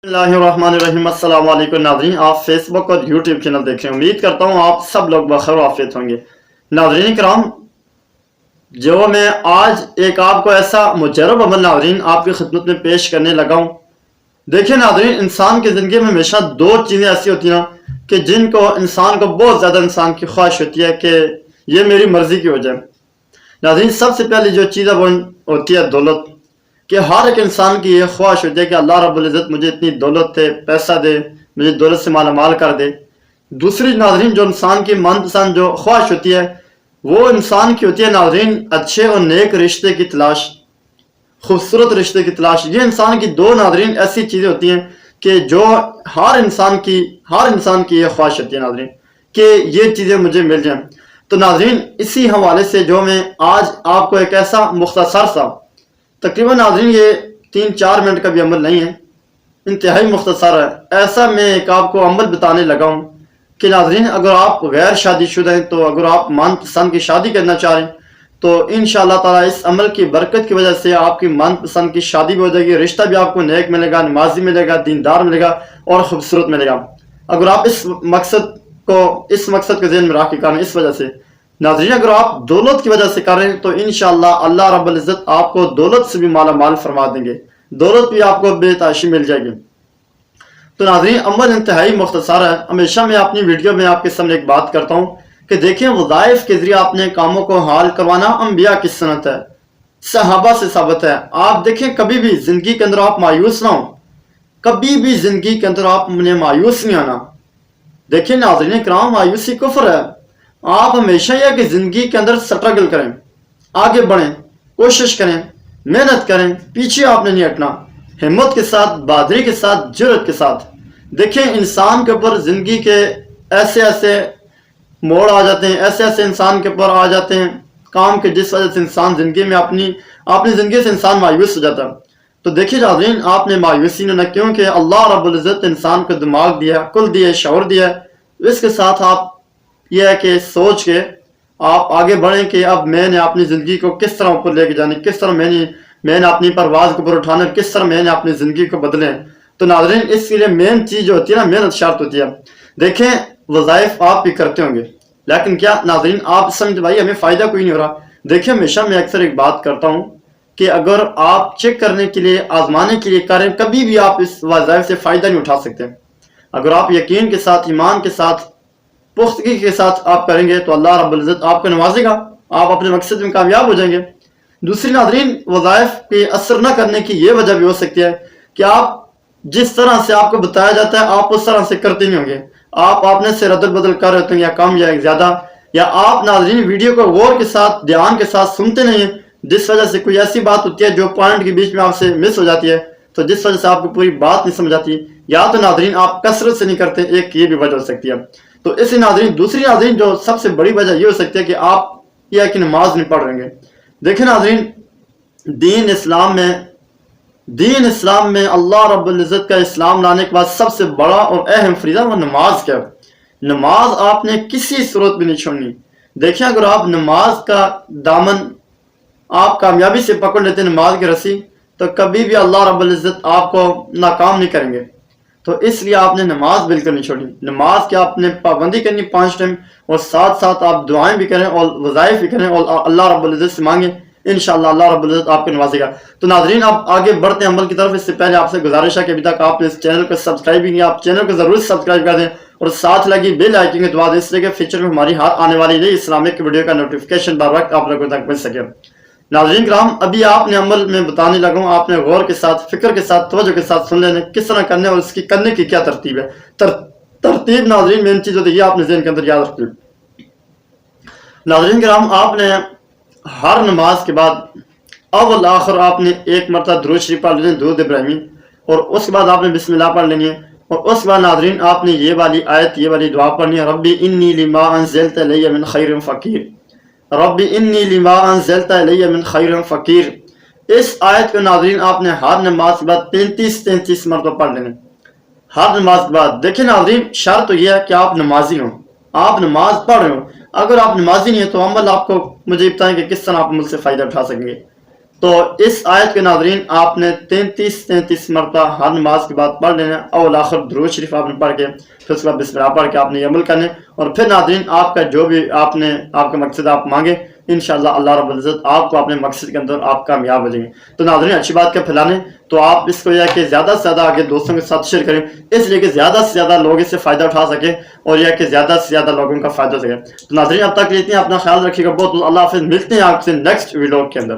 बिस्मिल्लाहिर्रहमानिर्रहीम। अस्सलाम वालेकुम नाज़रीन, आप फेसबुक और यूट्यूब चैनल देख रहे हैं। उम्मीद करता हूँ आप सब लोग बखैर आफियत होंगे। नाज़रीन कराम, जो मैं आज एक आपको ऐसा मुजरब अमल नाज़रीन आपकी खिदमत में पेश करने लगा हूँ। देखिए नाज़रीन, इंसान की ज़िंदगी में हमेशा दो चीज़ें ऐसी होती हैं कि जिनको इंसान को बहुत ज़्यादा इंसान की ख्वाहिश होती है कि ये मेरी मर्ज़ी की हो जाए। नाज़रीन, सबसे पहली जो चीज़ है वो होती है दौलत, कि हर एक इंसान की ये ख्वाहिश होती है कि अल्लाह रब्बुल इज़्ज़त मुझे इतनी दौलत दे, पैसा दे, मुझे दौलत से माला माल कर दे। दूसरी नाज़रीन जो इंसान की मनपसंद जो ख्वाहिश होती है वो इंसान की होती है नाज़रीन अच्छे और नेक रिश्ते की तलाश, खूबसूरत रिश्ते की तलाश। ये इंसान की दो नाज़रीन ऐसी चीज़ें होती हैं कि जो हर इंसान की ये ख्वाहिश होती है नाज़रीन कि ये चीज़ें मुझे मिल जाएं। तो नाज़रीन, इसी हवाले से जो मैं आज आपको एक ऐसा मुख्तसर सा, तकरीबन नाज़रीन ये 3-4 मिनट का भी अमल नहीं है, इंतहाई मुख्तसर है, ऐसा मैं एक आपको अमल बताने लगा हूँ कि नाज़रीन अगर आप गैर शादीशुदा हैं, तो अगर आप मनपसंद की शादी करना चाह रहे हैं तो इंशाअल्लाह ताला इस अमल की बरकत की वजह से आपकी मनपसंद की शादी भी हो जाएगी, रिश्ता भी आपको नेक मिलेगा, नमाजी मिलेगा, दीनदार मिलेगा और खूबसूरत मिलेगा। अगर आप इस मकसद को ज़हन में रख के करें, इस वजह से नाज़रीन अगर आप दौलत की वजह से करें तो इंशाअल्लाह अल्लाह रब्बुल इज़्ज़त आपको दौलत से भी माला माल फरमा देंगे, दौलत भी आपको बेताशी मिल जाएगी। तो नाज़रीन अमल इंतहाई मुख्तसर है। हमेशा मैं अपनी वीडियो में आपके सामने एक बात करता हूँ कि देखिए, वज़ाइफ के जरिए अपने कामों को हाल करवाना अंबिया की सुन्नत है, सहाबा से साबित है। आप देखें, कभी भी जिंदगी के अंदर आप मायूस ना हो, कभी भी जिंदगी के अंदर आपने मायूस नहीं आना। देखिए नाज़रीन किराम, मायूसी कुफ्र है। आप हमेशा यह कि जिंदगी के अंदर स्ट्रगल करें, आगे बढ़ें, कोशिश करें, मेहनत करें, पीछे आपने नहीं हटना, हिम्मत के साथ, बहादुरी के साथ, जुर्रत के साथ। देखें, इंसान के ऊपर जिंदगी के ऐसे ऐसे मोड़ आ जाते हैं, ऐसे ऐसे इंसान के ऊपर आ जाते हैं काम के जिस वजह से इंसान जिंदगी में अपनी जिंदगी से इंसान मायूस हो जाता है। तो देखिए नाज़रीन, आपने मायूसी न, क्योंकि अल्लाह रब्बुल इज़्ज़त इंसान को दिमाग दिया, अक्ल दिया, शऊर दिया। इसके साथ आप यह है कि सोच के आप आगे बढ़ें कि अब मैंने अपनी ज़िंदगी को किस तरह ऊपर लेके जाने, किस तरह मैंने अपनी परवाज़ को ऊपर उठाना, किस तरह मैंने अपनी ज़िंदगी को बदलें। तो नाज़रीन इसके लिए मेन चीज़ जो होती है ना, मेहनत शर्त होती है। देखें, वज़ाइफ आप भी करते होंगे, लेकिन क्या नाज़रीन आप समझते भाई हमें फ़ायदा कोई नहीं हो रहा। देखिए, हमेशा मैं अक्सर एक बात करता हूँ कि अगर आप चेक करने के लिए, आजमाने के लिए करें, कभी भी आप इस वज़ाइफ से फ़ायदा नहीं उठा सकते। अगर आप यकीन के साथ, ईमान के साथ, पुख्तगी के साथ आप करेंगे तो अल्लाह रब्बुल इज़्ज़त आपको नवाजेगा, आप अपने मकसद में कामयाब हो जाएंगे। दूसरी नाज़रीन, वज़ाइफ पे असर न करने की ये वजह भी हो सकती है कि आप जिस तरह से आपको बताया जाता है आप उस तरह से करते नहीं होंगे। आप अपने से रद्द बदल कर रहे होते हैं, या कम या ज़्यादा, या आप नाज़रीन वीडियो को गौर के साथ, ध्यान के साथ सुनते नहीं हैं, जिस वजह से कोई ऐसी बात होती है जो पॉइंट के बीच में आपसे मिस हो जाती है, तो जिस वजह से आपको पूरी बात नहीं समझ आती। या तो नाज़रीन आप कसरत से नहीं करते, एक ये भी वजह हो सकती है। तो इसे नाज़रीन, दूसरी नाज़रीन जो सबसे बड़ी वजह ये हो सकती है कि आप यह कि नमाज नहीं पढ़ रहे हैं। देखिए नाज़रीन, दीन इस्लाम में अल्लाह रब्बुल इज़्ज़त का इस्लाम लाने के बाद सबसे बड़ा और अहम फरीज़ा वो नमाज का। नमाज आपने किसी सूरत में नहीं छोड़नी। देखिए, अगर आप नमाज का दामन आप कामयाबी से पकड़ लेते हैं, नमाज की रस्सी, तो कभी भी अल्लाह रब्बुल इज़्ज़त आपको नाकाम नहीं करेंगे। तो इसलिए आपने नमाज बिल्कुल नहीं छोड़ी। नमाज की आपने पाबंदी करनी 5 टाइम, और साथ साथ आप दुआएं भी करें और वज़ाइफ भी करें और अल्लाह रब्बुल इज़्ज़त से मांगे, इंशाअल्लाह अल्लाह रब्बुल इज़्ज़त आपको नवाजेगा। तो नाज़रीन आप आगे बढ़ते हैं अमल की तरफ। इससे पहले आपसे गुजारिश है कि अभी तक आपने इस चैनल को सब्सक्राइब भी नहीं, आप चैनल को ज़रूर सब्सक्राइब कर दें और साथ लगी बेल आइकन के दबा दें, इसलिए कि फ्यूचर में हमारी हर आने वाली नई इस्लामिक वीडियो का नोटिफिकेशन बर वक्त आप लोगों तक पहुँच सके। नाज़रीन किराम, अभी आपने अमल में बताने लगा हूँ, आपने गौर के साथ, फिक्र के साथ, तवज्जो के साथ सुन लेना किस तरह करने और इसकी करने की क्या तरतीब है। तरतीब नाज़रीन मेन चीज़ होती है, आपने ज़हन के अंदर याद रखी। नाज़रीन किराम, आपने हर नमाज के बाद अव्वल आखिर आपने एक मरतबा दुरूद शरीफ पढ़ लेना, दुरूद इब्राहिमी, और उसके बाद आपने बिस्मिल्लाह पढ़ लेनी है, और उसके बाद नाज़रीन आपने ये वाली आयत, ये वाली दुआ पढ़नी है, रब्बी इन्नी लिमा अंज़लता इलैया मिन खैरिन फ़कीर, रब्बी इन्नी लिमा अंज़लता इलैया मिन खैरिन फ़कीर। इस आयत को नाज़रीन आपने हर नमाज के बाद 33 मरतबा पढ़ लेने, हर नमाज के बाद। देखिए नाज़रीन, शर्त तो यह है कि आप नमाजी हो, आप नमाज पढ़ रहे हो। अगर आप नमाजी नहीं है तो अमल आपको, मुझे बताएं कि किस तरह आप अमल से फ़ायदा उठा सकेंगे। تو اس آیت کے ناظرین آپ نے 33 مرتبہ ہر نماز کے بعد پڑھ لینا، اول آخر درود شریف آپ نے پڑھ کے پھر اس کے بعد بسم اللہ پڑھ کے آپ نے یہ عمل کرنے، اور پھر ناظرین آپ کا جو بھی آپ کا مقصد آپ مانگے انشاءاللہ اللہ رب العزت آپ کو اپنے مقصد کے اندر آپ کامیاب ہو جائیں گے۔ تو ناظرین اچھی بات کیا پھیلانے، تو آپ اس کو یہ کہ زیادہ سے زیادہ آگے دوستوں کے ساتھ شیئر کریں، اس لیے کہ زیادہ سے زیادہ لوگ اس سے فائدہ اٹھا سکیں اور یہ کہ زیادہ سے زیادہ لوگوں کا فائدہ ہو سکے۔ تو ناظرین اب تک لیتے ہیں، اپنا خیال رکھیے گا، بہت بہت اللہ حافظ، ملتے ہیں آپ سے نیکسٹ ویلوگ کے اندر۔